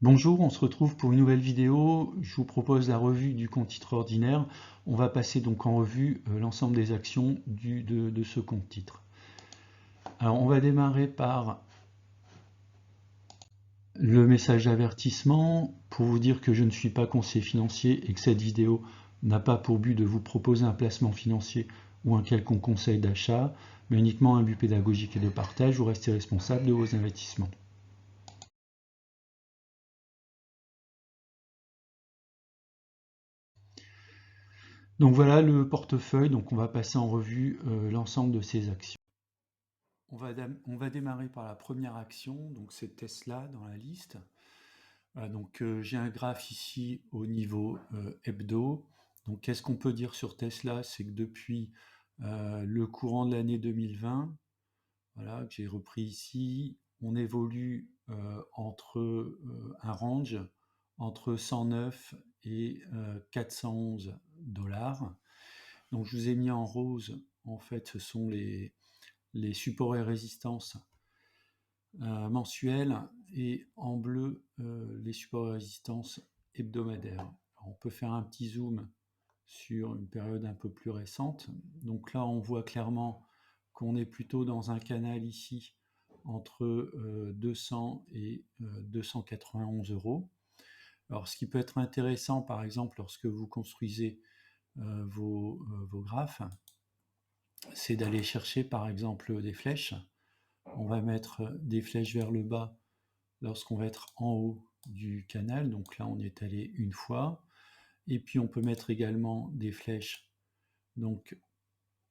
Bonjour, on se retrouve pour une nouvelle vidéo. Je vous propose la revue du compte titre ordinaire. On va passer donc en revue l'ensemble des actions de ce compte titre. Alors on va démarrer par le message d'avertissement pour vous dire que je ne suis pas conseiller financier et que cette vidéo n'a pas pour but de vous proposer un placement financier ou un quelconque conseil d'achat, mais uniquement un but pédagogique et de partage. Vous restez responsable de vos investissements. Donc voilà le portefeuille, donc on va passer en revue l'ensemble de ces actions. On va démarrer par la première action, donc c'est Tesla dans la liste. Voilà, donc j'ai un graphe ici au niveau hebdo. Donc qu'est-ce qu'on peut dire sur Tesla? C'est que depuis le courant de l'année 2020, voilà, que j'ai repris ici, on évolue entre un range entre 109 et 411 dollars. Donc je vous ai mis en rose, en fait, ce sont les supports et résistances mensuels, et en bleu les supports et résistances hebdomadaires. Alors, on peut faire un petit zoom sur une période un peu plus récente. Donc là, on voit clairement qu'on est plutôt dans un canal ici entre 200 et 291 euros. Alors, ce qui peut être intéressant, par exemple, lorsque vous construisez vos graphes, c'est d'aller chercher, par exemple, des flèches. On va mettre des flèches vers le bas lorsqu'on va être en haut du canal. Donc là, on est allé une fois. Et puis, on peut mettre également des flèches donc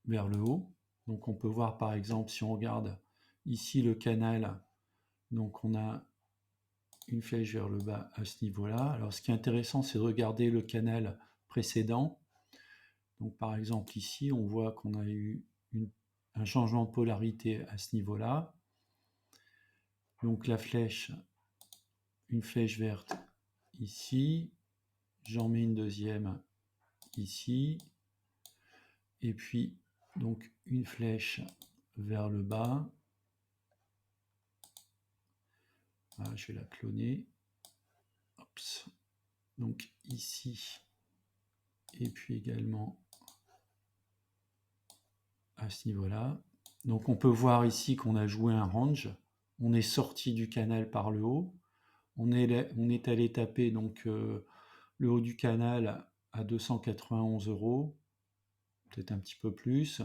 vers le haut. Donc, on peut voir, par exemple, si on regarde ici le canal, donc on a une flèche vers le bas à ce niveau-là. Alors, ce qui est intéressant, c'est de regarder le canal précédent. Donc, par exemple, ici, on voit qu'on a eu un changement de polarité à ce niveau-là. Donc, la flèche, une flèche verte ici, j'en mets une deuxième ici, et puis donc une flèche vers le bas. Voilà, je vais la cloner. Ops. Donc ici, et puis également à ce niveau-là. Donc on peut voir ici qu'on a joué un range. On est sorti du canal par le haut. On est allé taper donc le haut du canal à 291 euros, peut-être un petit peu plus.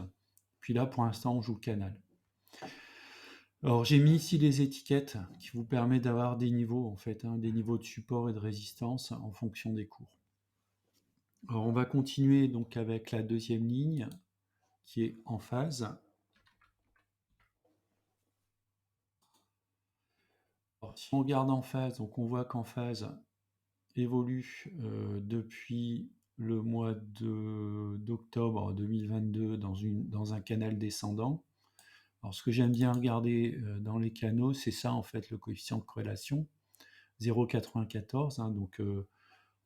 Puis là, pour l'instant, on joue le canal. Alors j'ai mis ici les étiquettes qui vous permettent d'avoir des niveaux, en fait, des niveaux de support et de résistance en fonction des cours. Alors on va continuer donc avec la deuxième ligne qui est en phase. Alors, si on regarde en phase, donc on voit qu'en phase évolue depuis le mois d'octobre 2022 dans un canal descendant. Alors ce que j'aime bien regarder dans les canaux, c'est ça en fait, le coefficient de corrélation, 0,94, donc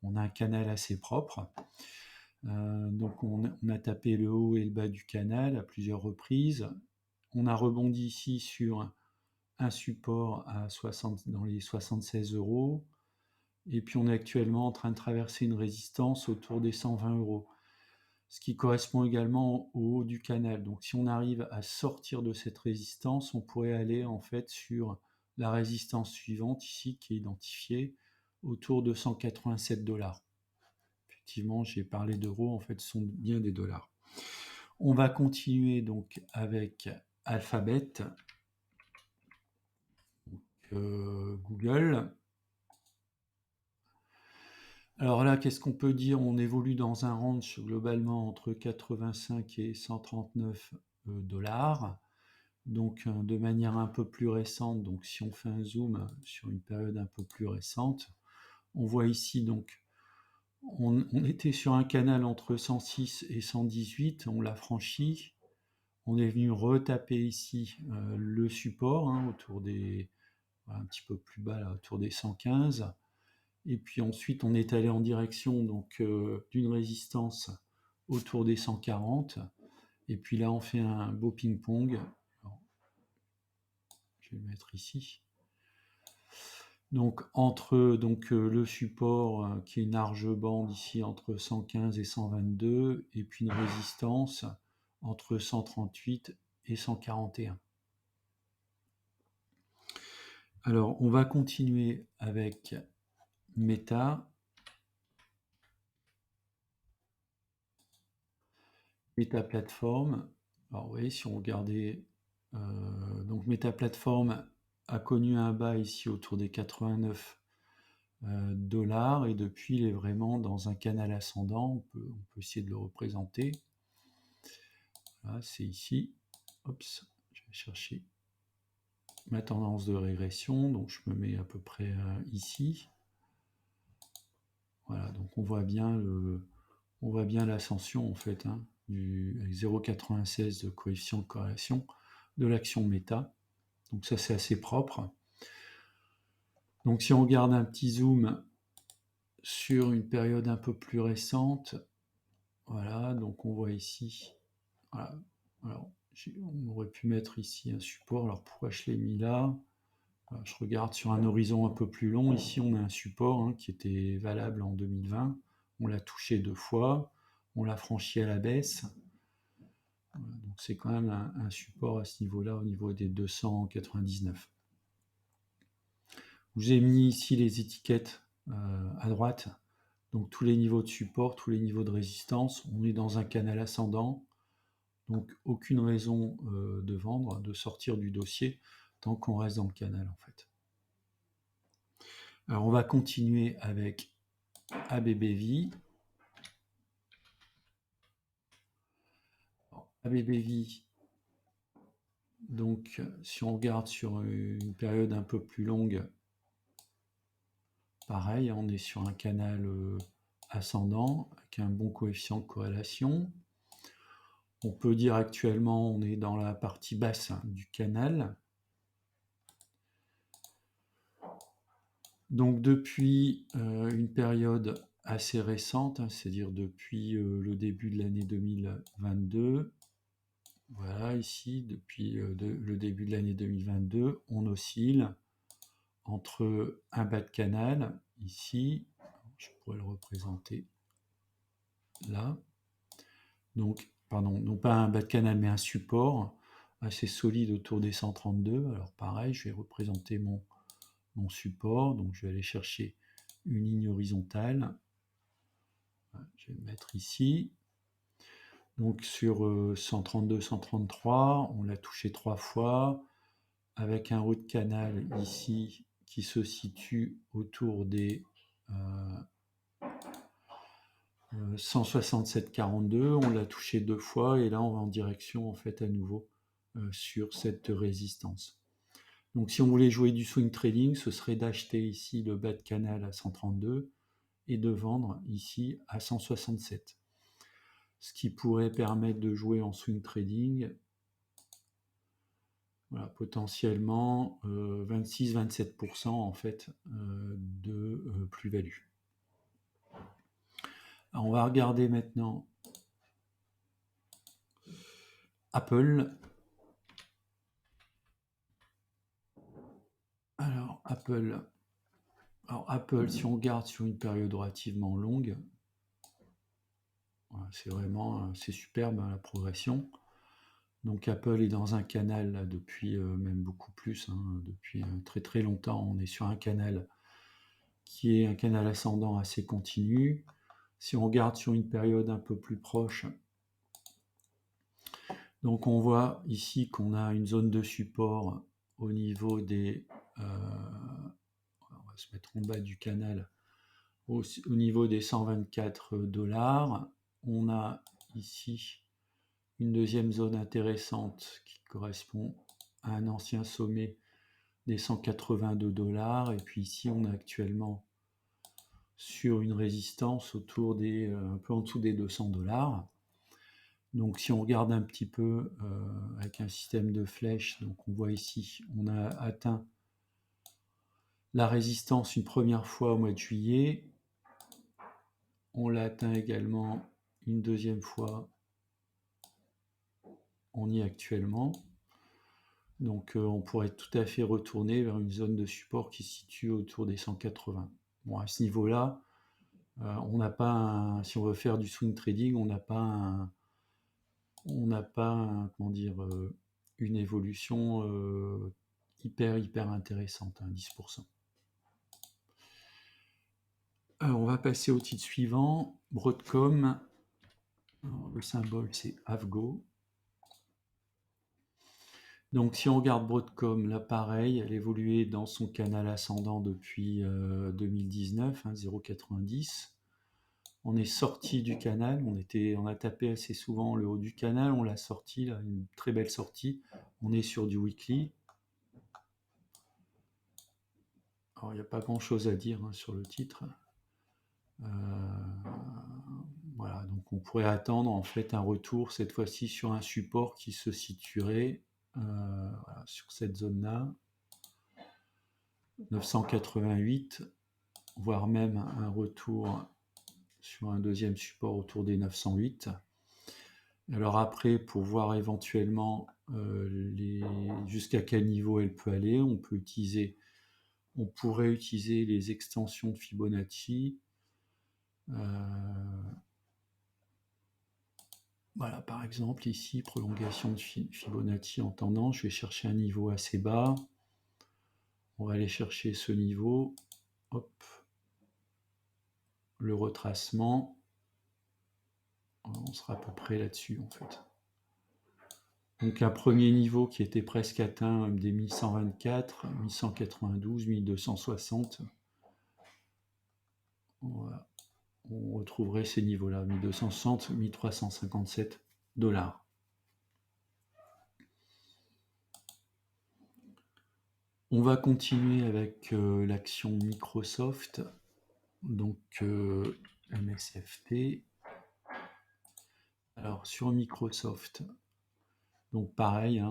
on a un canal assez propre. Donc on a tapé le haut et le bas du canal à plusieurs reprises. On a rebondi ici sur un support dans les 76 euros. Et puis on est actuellement en train de traverser une résistance autour des 120 euros, ce qui correspond également au haut du canal. Donc si on arrive à sortir de cette résistance, on pourrait aller en fait sur la résistance suivante ici qui est identifiée autour de 187 dollars. Effectivement, j'ai parlé d'euros, en fait ce sont bien des dollars. On va continuer donc avec Alphabet, Google. Alors là, qu'est-ce qu'on peut dire? On évolue dans un range globalement entre 85 et 139 dollars. Donc de manière un peu plus récente, donc si on fait un zoom sur une période un peu plus récente, on voit ici donc on était sur un canal entre 106 et 118, on l'a franchi. On est venu retaper ici le support autour des un petit peu plus bas là, autour des 115. Et puis ensuite, on est allé en direction donc d'une résistance autour des 140. Et puis là, on fait un beau ping-pong. Alors, je vais le mettre ici. Donc entre le support qui est une large bande ici entre 115 et 122 et puis une résistance entre 138 et 141. Alors on va continuer avec Meta. Meta Platform. Alors vous voyez, si on regardait, donc Meta Platform a connu un bas ici autour des 89 dollars et depuis il est vraiment dans un canal ascendant. On peut essayer de le représenter. Voilà, c'est ici. Oups, je vais chercher ma tendance de régression. Donc je me mets à peu près ici. Voilà, donc on voit bien l'ascension en fait, hein, avec 0,96 de coefficient de corrélation de l'action méta. Donc ça c'est assez propre. Donc si on regarde un petit zoom sur une période un peu plus récente, voilà, donc on voit ici, voilà, alors on aurait pu mettre ici un support, alors pourquoi je l'ai mis là? Voilà, je regarde sur un horizon un peu plus long, ici on a un support hein, qui était valable en 2020, on l'a touché 2 fois, on l'a franchi à la baisse, voilà, donc c'est quand même un support à ce niveau-là, au niveau des 299. Je vous ai mis ici les étiquettes à droite, donc tous les niveaux de support, tous les niveaux de résistance. On est dans un canal ascendant, donc aucune raison de vendre, de sortir du dossier tant qu'on reste dans le canal en fait. Alors on va continuer avec ABBV. ABBV, donc si on regarde sur une période un peu plus longue, pareil, on est sur un canal ascendant avec un bon coefficient de corrélation. On peut dire actuellement on est dans la partie basse du canal. Donc depuis une période assez récente, hein, c'est-à-dire depuis le début de l'année 2022, voilà ici, depuis le début de l'année 2022, on oscille entre un bas de canal, ici, je pourrais le représenter là, donc, pardon, non pas un bas de canal, mais un support assez solide autour des 132. Alors pareil, je vais représenter mon support, donc je vais aller chercher une ligne horizontale, je vais le mettre ici, donc sur 132, 133, on l'a touché 3 fois, avec un haut de canal ici qui se situe autour des 167,42, on l'a touché 2 fois et là on va en direction en fait à nouveau sur cette résistance. Donc si on voulait jouer du swing trading, ce serait d'acheter ici le bas de canal à 132 et de vendre ici à 167. Ce qui pourrait permettre de jouer en swing trading, voilà, potentiellement 26-27% en fait de plus-value. On va regarder maintenant Apple. Alors Apple, si on regarde sur une période relativement longue, voilà, c'est vraiment c'est superbe hein, la progression. Donc Apple est dans un canal là, depuis même beaucoup plus, hein, depuis très très longtemps. On est sur un canal qui est un canal ascendant assez continu. Si on regarde sur une période un peu plus proche, donc on voit ici qu'on a une zone de support au niveau des... on va se mettre en bas du canal, au niveau des 124 dollars. On a ici une deuxième zone intéressante qui correspond à un ancien sommet des 182 dollars. Et puis ici, on est actuellement sur une résistance autour des, un peu en dessous des 200 dollars. Donc si on regarde un petit peu avec un système de flèches, donc on voit ici, on a atteint la résistance une première fois au mois de juillet. On l'a atteint également une deuxième fois. On y est actuellement. Donc on pourrait tout à fait retourner vers une zone de support qui se situe autour des 180. Bon, à ce niveau-là, on n'a pas si on veut faire du swing trading, on n'a pas comment dire, une évolution hyper intéressante, 10%. On va passer au titre suivant, Broadcom. Alors, le symbole c'est AVGO. Donc si on regarde Broadcom, là pareil, elle évoluait dans son canal ascendant depuis 2019, 0,90. On est sorti du canal, on a tapé assez souvent le haut du canal, on l'a sorti, là, une très belle sortie. On est sur du weekly. Alors il n'y a pas grand chose à dire sur le titre. Voilà, donc on pourrait attendre en fait un retour cette fois-ci sur un support qui se situerait voilà, sur cette zone-là, 988, voire même un retour sur un deuxième support autour des 908. Alors après, pour voir éventuellement jusqu'à quel niveau elle peut aller, on pourrait utiliser les extensions de Fibonacci. Voilà, par exemple, ici, prolongation de Fibonacci en tendance. Je vais chercher un niveau assez bas. On va aller chercher ce niveau. Hop. Le retracement. On sera à peu près là-dessus, en fait. Donc, un premier niveau qui était presque atteint des 1124, 1192, 1260. Voilà. On retrouverait ces niveaux-là, 1260, 1357 $. On va continuer avec l'action Microsoft, donc MSFT. Alors sur Microsoft, donc pareil,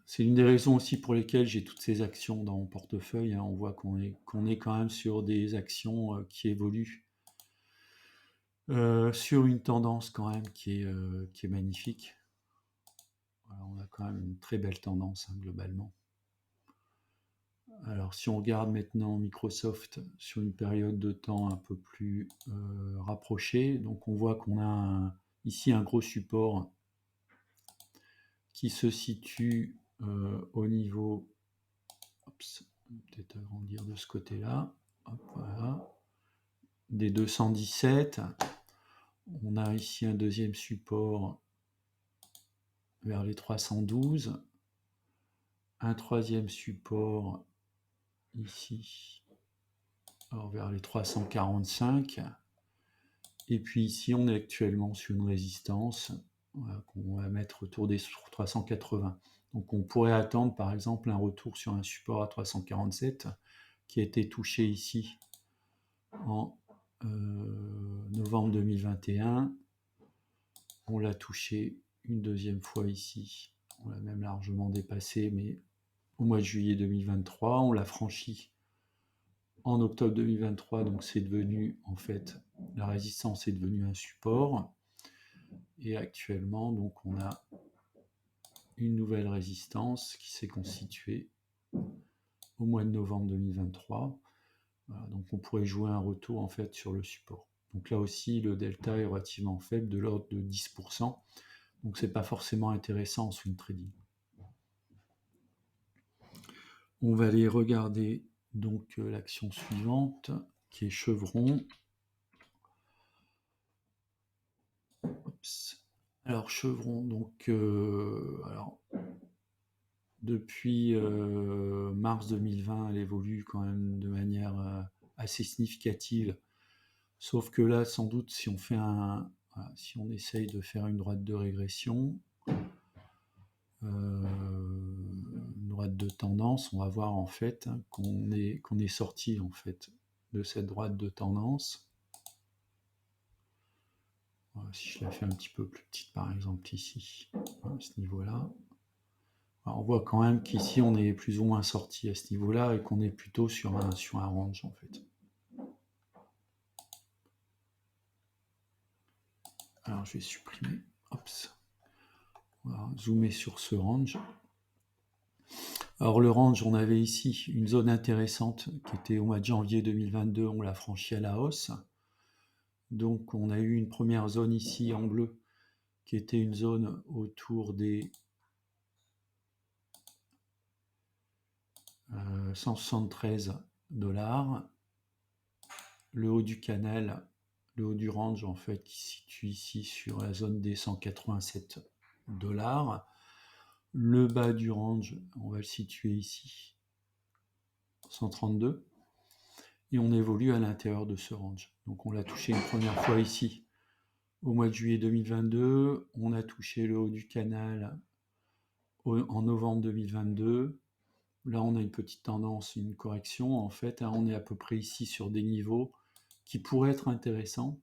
c'est une des raisons aussi pour lesquelles j'ai toutes ces actions dans mon portefeuille. On voit qu'on est quand même sur des actions qui évoluent sur une tendance quand même qui est magnifique. Voilà, on a quand même une très belle tendance globalement. Alors si on regarde maintenant Microsoft sur une période de temps un peu plus rapprochée, donc on voit qu'on a ici un gros support qui se situe au niveau, peut-être agrandir de ce côté-là, voilà, des 217. On a ici un deuxième support vers les 312, un troisième support ici, alors vers les 345, et puis ici on est actuellement sur une résistance voilà, qu'on va mettre autour des 380. Donc on pourrait attendre par exemple un retour sur un support à 347 qui a été touché ici en novembre 2021. On l'a touché une deuxième fois ici, on l'a même largement dépassé, mais au mois de juillet 2023, on l'a franchi en octobre 2023, donc c'est devenu, en fait, la résistance est devenue un support. Et actuellement, donc on a une nouvelle résistance qui s'est constituée au mois de novembre 2023. Voilà, donc on pourrait jouer un retour en fait sur le support. Donc là aussi, le delta est relativement faible, de l'ordre de 10%. Donc c'est pas forcément intéressant en swing trading. On va aller regarder donc l'action suivante qui est Chevron. Oups. Alors Chevron, donc depuis mars 2020, elle évolue quand même de manière assez significative. Sauf que là, sans doute, si on essaye de faire une droite de régression, une droite de tendance, on va voir en fait qu'on est sorti en fait de cette droite de tendance. Voilà, si je la fais un petit peu plus petite, par exemple ici, à ce niveau-là. Alors, on voit quand même qu'ici on est plus ou moins sorti à ce niveau-là et qu'on est plutôt sur un range en fait. Alors je vais supprimer. Hop. On va zoomer sur ce range. Alors le range, on avait ici une zone intéressante qui était au mois de janvier 2022, on l'a franchi à la hausse. Donc on a eu une première zone ici en bleu qui était une zone autour des 173 $. Le haut du canal, le haut du range en fait, qui se situe ici sur la zone des 187 $. Le bas du range, on va le situer ici, 132. Et on évolue à l'intérieur de ce range. Donc on l'a touché une première fois ici au mois de juillet 2022. On a touché le haut du canal en novembre 2022. Là, on a une petite tendance, une correction. En fait, on est à peu près ici sur des niveaux qui pourraient être intéressants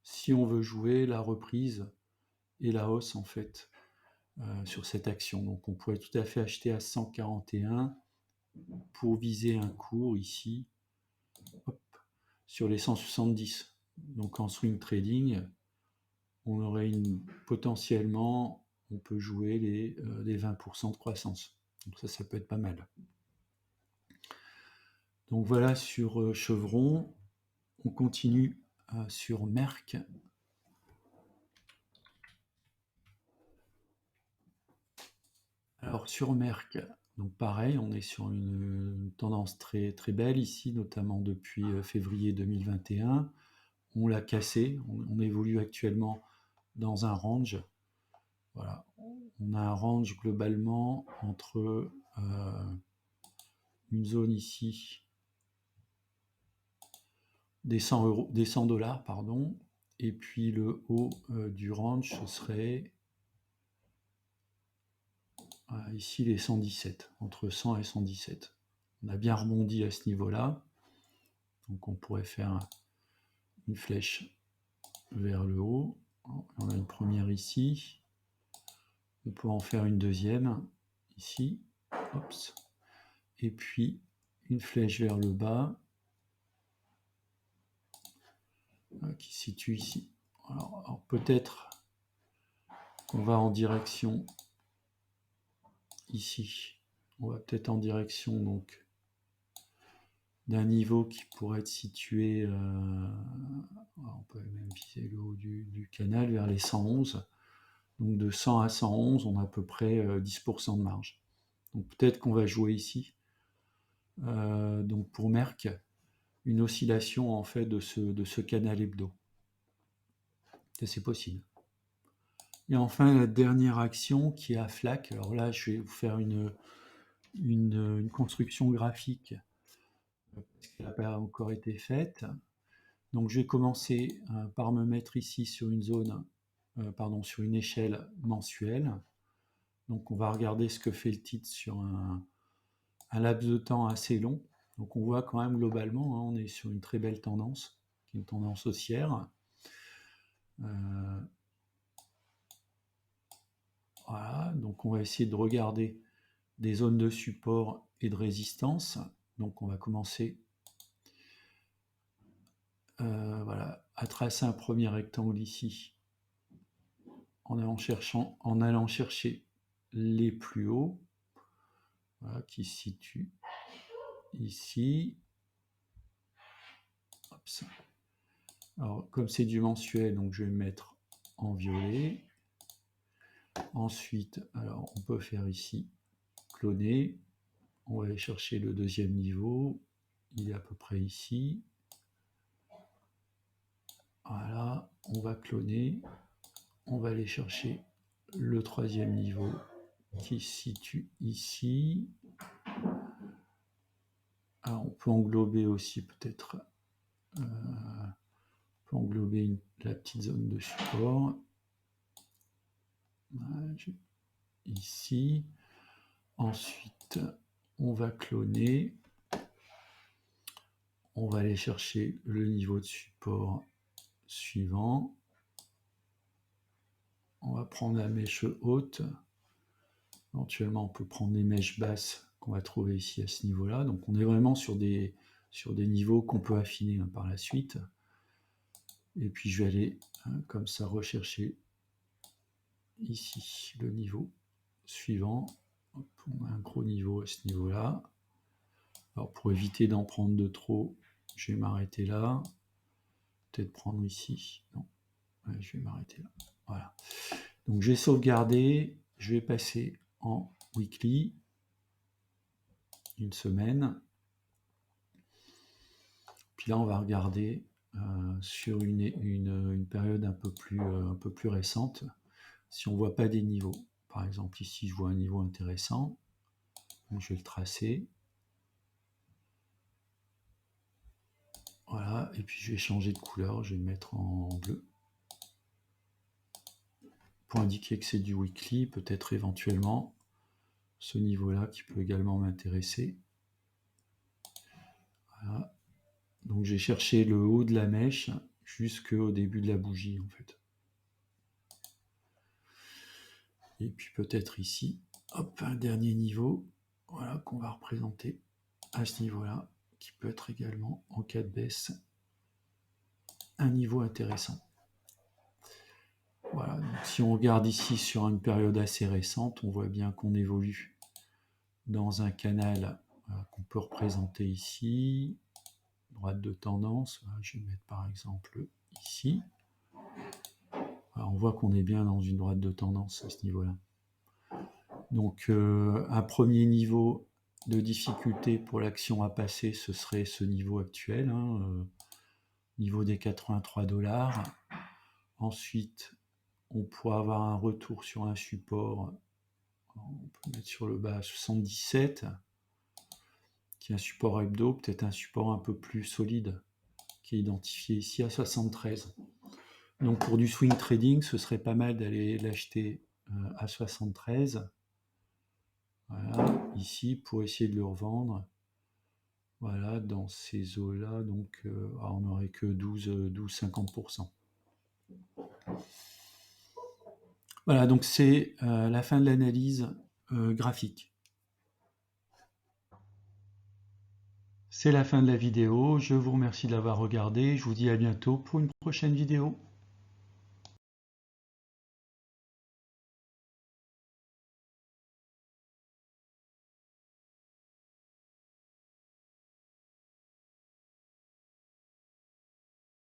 si on veut jouer la reprise et la hausse, en fait, sur cette action. Donc, on pourrait tout à fait acheter à 141 pour viser un cours ici, hop, sur les 170. Donc, en swing trading, on aurait potentiellement, on peut jouer les 20% de croissance. Donc ça peut être pas mal. Donc voilà sur Chevron. On continue sur Merck. Alors sur Merck, donc pareil, on est sur une tendance très, très belle ici, notamment depuis février 2021. On l'a cassé, on évolue actuellement dans un range. Voilà, on a un range globalement entre une zone ici des 100 $, pardon, et puis le haut du range, ce serait ici les 117, entre 100 et 117. On a bien rebondi à ce niveau-là, donc on pourrait faire une flèche vers le haut. On a une première ici, on peut en faire une deuxième ici, Ops. Et puis une flèche vers le bas qui se situe ici. Alors peut-être qu'on va en direction ici, on va peut-être en direction donc d'un niveau qui pourrait être situé, on peut même viser le haut du canal vers les 111. Donc de 100 à 111, on a à peu près 10% de marge. Donc peut-être qu'on va jouer ici. Donc pour Merck, une oscillation en fait de ce canal hebdo. C'est possible. Et enfin la dernière action qui est à FLAC. Alors là, je vais vous faire une construction graphique parce qu'elle n'a pas encore été faite. Donc je vais commencer par me mettre ici sur une zone, sur une échelle mensuelle. Donc on va regarder ce que fait le titre sur un laps de temps assez long. Donc on voit quand même globalement, on est sur une très belle tendance, qui est une tendance haussière. Voilà, donc on va essayer de regarder des zones de support et de résistance. Donc on va commencer à tracer un premier rectangle ici en allant chercher les plus hauts, voilà, qui se situent ici. Ops. Alors comme c'est du mensuel, donc je vais mettre en violet. Ensuite, alors on peut faire ici cloner. On va aller chercher le deuxième niveau. Il est à peu près ici. Voilà, on va cloner. On va aller chercher le troisième niveau qui se situe ici. Alors on peut englober aussi peut-être la petite zone de support. Voilà, ici. Ensuite, on va cloner. On va aller chercher le niveau de support suivant. On va prendre la mèche haute. Éventuellement, on peut prendre les mèches basses qu'on va trouver ici à ce niveau-là. Donc on est vraiment sur des niveaux qu'on peut affiner par la suite. Et puis je vais aller comme ça rechercher ici le niveau suivant. Hop, on a un gros niveau à ce niveau-là. Alors pour éviter d'en prendre de trop, je vais m'arrêter là. Peut-être prendre ici. Non, ouais, je vais m'arrêter là. Voilà. Donc j'ai sauvegardé. Je vais passer en weekly. Une semaine. Puis là, on va regarder sur une période un peu plus récente. Si on ne voit pas des niveaux. Par exemple, ici, je vois un niveau intéressant. Donc, je vais le tracer. Voilà, et puis je vais changer de couleur, je vais le mettre en bleu. Pour indiquer que c'est du weekly, peut-être éventuellement ce niveau-là qui peut également m'intéresser. Voilà. Donc j'ai cherché le haut de la mèche jusqu'au début de la bougie en fait. Et puis peut-être ici, hop, un dernier niveau, voilà, qu'on va représenter à ce niveau-là, qui peut être également, en cas de baisse, un niveau intéressant. Voilà, donc si on regarde ici sur une période assez récente, on voit bien qu'on évolue dans un canal qu'on peut représenter ici, droite de tendance, voilà, je vais mettre par exemple ici. Voilà, on voit qu'on est bien dans une droite de tendance à ce niveau-là. Donc un premier niveau de difficulté pour l'action à passer, ce serait ce niveau actuel, niveau des 83 $. Ensuite, on pourra avoir un retour sur un support, on peut mettre sur le bas à 77, qui est un support hebdo, peut-être un support un peu plus solide, qui est identifié ici à 73. Donc pour du swing trading, ce serait pas mal d'aller l'acheter à 73. Voilà, ici, pour essayer de le revendre. Voilà, dans ces eaux-là, donc on n'aurait que 12-50%. Voilà, donc c'est la fin de l'analyse graphique. C'est la fin de la vidéo. Je vous remercie de l'avoir regardé. Je vous dis à bientôt pour une prochaine vidéo.